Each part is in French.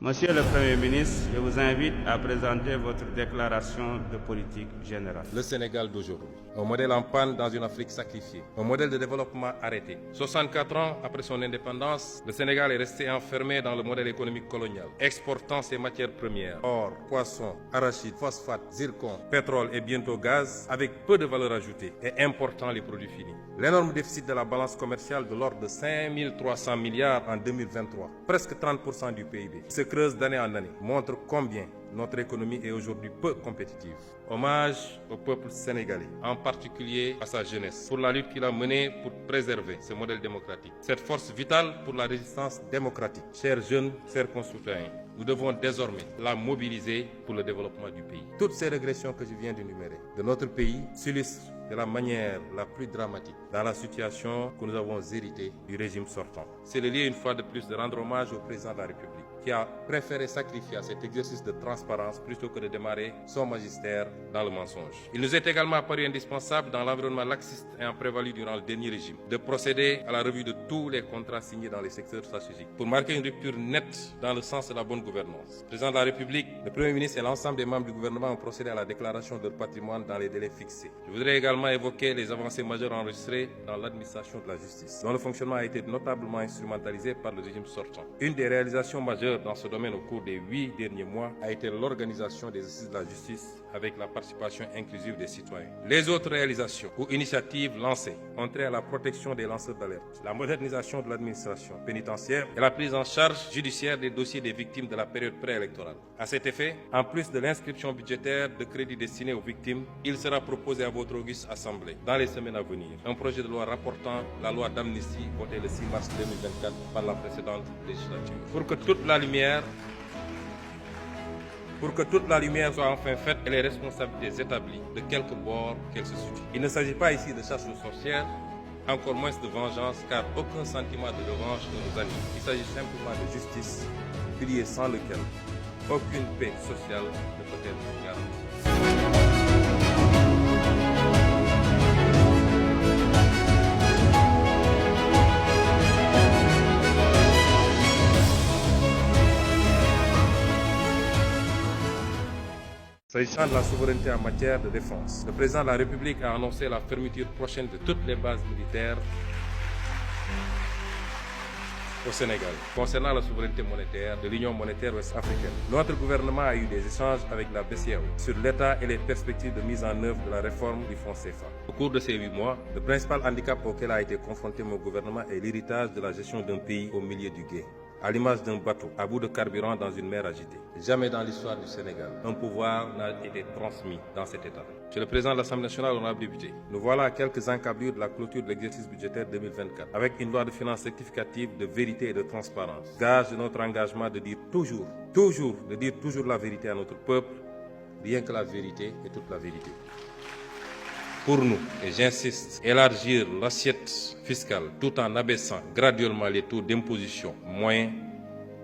Monsieur le Premier ministre, je vous invite à présenter votre déclaration de politique générale. Le Sénégal d'aujourd'hui, un modèle en panne dans une Afrique sacrifiée, un modèle de développement arrêté. 64 ans après son indépendance, le Sénégal est resté enfermé dans le modèle économique colonial, exportant ses matières premières, or, poisson, arachide, phosphate, zircon, pétrole et bientôt gaz, avec peu de valeur ajoutée et important les produits finis. L'énorme déficit de la balance commerciale de l'ordre de 5 300 milliards en 2023, presque 30% du PIB, se creuse d'année en année, montre combien notre économie est aujourd'hui peu compétitive. Hommage au peuple sénégalais, en particulier à sa jeunesse, pour la lutte qu'il a menée pour préserver ce modèle démocratique. Cette force vitale pour la résistance démocratique. Chers jeunes, chers concitoyens, nous devons désormais la mobiliser pour le développement du pays. Toutes ces régressions que je viens d'énumérer de notre pays s'illustrent de la manière la plus dramatique dans la situation que nous avons héritée du régime sortant. C'est le lieu une fois de plus de rendre hommage au président de la République qui a préféré sacrifier à cet exercice de transparence plutôt que de démarrer son magistère dans le mensonge. Il nous est également apparu indispensable dans l'environnement laxiste ayant prévalu durant le dernier régime de procéder à la revue de tous les contrats signés dans les secteurs stratégiques pour marquer une rupture nette dans le sens de la bonne gouvernance. Le président de la République, le Premier ministre et l'ensemble des membres du gouvernement ont procédé à la déclaration de leur patrimoine dans les délais fixés. Je voudrais également évoquer les avancées majeures enregistrées dans l'administration de la justice, dont le fonctionnement a été notablement instrumentalisé par le régime sortant. Une des réalisations majeures dans ce domaine au cours des 8 derniers mois a été l'organisation des assises de la justice avec la participation inclusive des citoyens. Les autres réalisations ou initiatives lancées ont trait à la protection des lanceurs d'alerte, la modernisation de l'administration pénitentiaire et la prise en charge judiciaire des dossiers des victimes de la période préélectorale. À cet effet, en plus de l'inscription budgétaire de crédits destinés aux victimes, il sera proposé à votre auguste Assemblée, dans les semaines à venir, un projet de loi rapportant la loi d'amnistie votée le 6 mars 2024 par la précédente législature. Pour que toute la lumière soit enfin faite et les responsabilités établies, de quelque bord qu'elles se situent. Il ne s'agit pas ici de chasse aux sorcières, encore moins de vengeance, car aucun sentiment de revanche ne nous anime. Il s'agit simplement de justice, pilier sans lequel aucune paix sociale ne peut être garantie. S'agissant de la souveraineté en matière de défense, le président de la République a annoncé la fermeture prochaine de toutes les bases militaires au Sénégal. Concernant la souveraineté monétaire de l'Union monétaire ouest-africaine, notre gouvernement a eu des échanges avec la BCEAO sur l'état et les perspectives de mise en œuvre de la réforme du fonds CFA. Au cours de ces 8 mois, le principal handicap auquel a été confronté mon gouvernement est l'héritage de la gestion d'un pays au milieu du gué. À l'image d'un bateau à bout de carburant dans une mer agitée. Jamais dans l'histoire du Sénégal, un pouvoir n'a été transmis dans cet état. Monsieur le Président de l'Assemblée nationale, honorable député, nous voilà à quelques encablures de la clôture de l'exercice budgétaire 2024, avec une loi de finances rectificative de vérité et de transparence. Gage de notre engagement de dire toujours la vérité à notre peuple, rien que la vérité et toute la vérité. Pour nous, et j'insiste, élargir l'assiette fiscale tout en abaissant graduellement les taux d'imposition moyens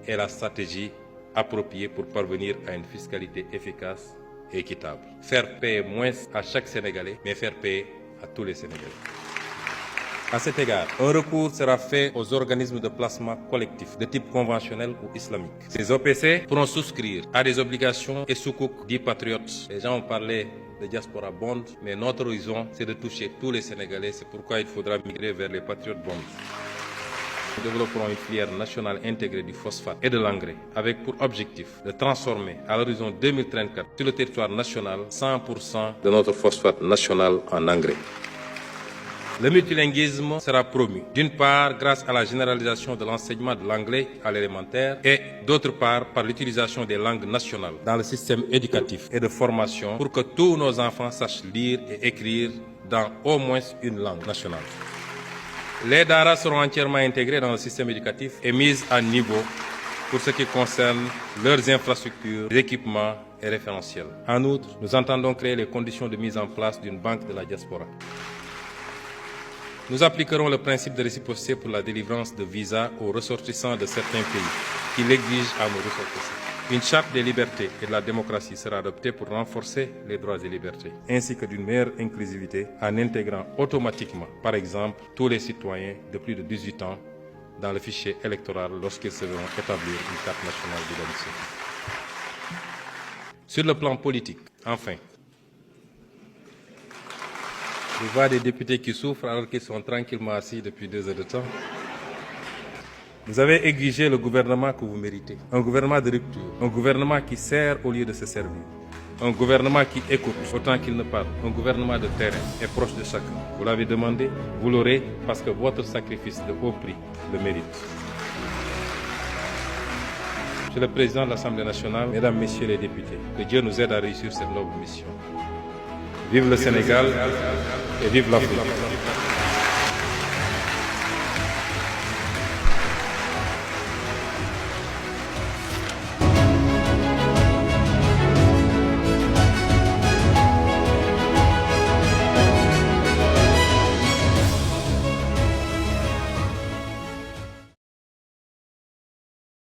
est la stratégie appropriée pour parvenir à une fiscalité efficace et équitable. Faire payer moins à chaque Sénégalais, mais faire payer à tous les Sénégalais. À cet égard, un recours sera fait aux organismes de placement collectif de type conventionnel ou islamique. Ces OPC pourront souscrire à des obligations et soukouk dits patriotes. Les gens ont parlé de diaspora bond, mais notre horizon, c'est de toucher tous les Sénégalais. C'est pourquoi il faudra migrer vers les patriotes bonds. Nous développerons une filière nationale intégrée du phosphate et de l'engrais, avec pour objectif de transformer à l'horizon 2034 sur le territoire national 100% de notre phosphate national en engrais. Le multilinguisme sera promu, d'une part grâce à la généralisation de l'enseignement de l'anglais à l'élémentaire et d'autre part par l'utilisation des langues nationales dans le système éducatif et de formation pour que tous nos enfants sachent lire et écrire dans au moins une langue nationale. Les daras seront entièrement intégrés dans le système éducatif et mis à niveau pour ce qui concerne leurs infrastructures, équipements et référentiels. En outre, nous entendons créer les conditions de mise en place d'une banque de la diaspora. Nous appliquerons le principe de réciprocité pour la délivrance de visas aux ressortissants de certains pays qui l'exigent à nos ressortissants. Une charte des libertés et de la démocratie sera adoptée pour renforcer les droits et libertés, ainsi que d'une meilleure inclusivité en intégrant automatiquement, par exemple, tous les citoyens de plus de 18 ans dans le fichier électoral lorsqu'ils se verront établir une carte nationale d'identité. Sur le plan politique, enfin, je vois des députés qui souffrent alors qu'ils sont tranquillement assis depuis 2 heures de temps. Vous avez exigé le gouvernement que vous méritez. Un gouvernement de rupture. Un gouvernement qui sert au lieu de se servir. Un gouvernement qui écoute autant qu'il ne parle. Un gouvernement de terrain et proche de chacun. Vous l'avez demandé, vous l'aurez parce que votre sacrifice de haut prix le mérite. Monsieur le Président de l'Assemblée nationale, Mesdames, Messieurs les députés, que Dieu nous aide à réussir cette noble mission. Vive le Sénégal et vive l'Afrique.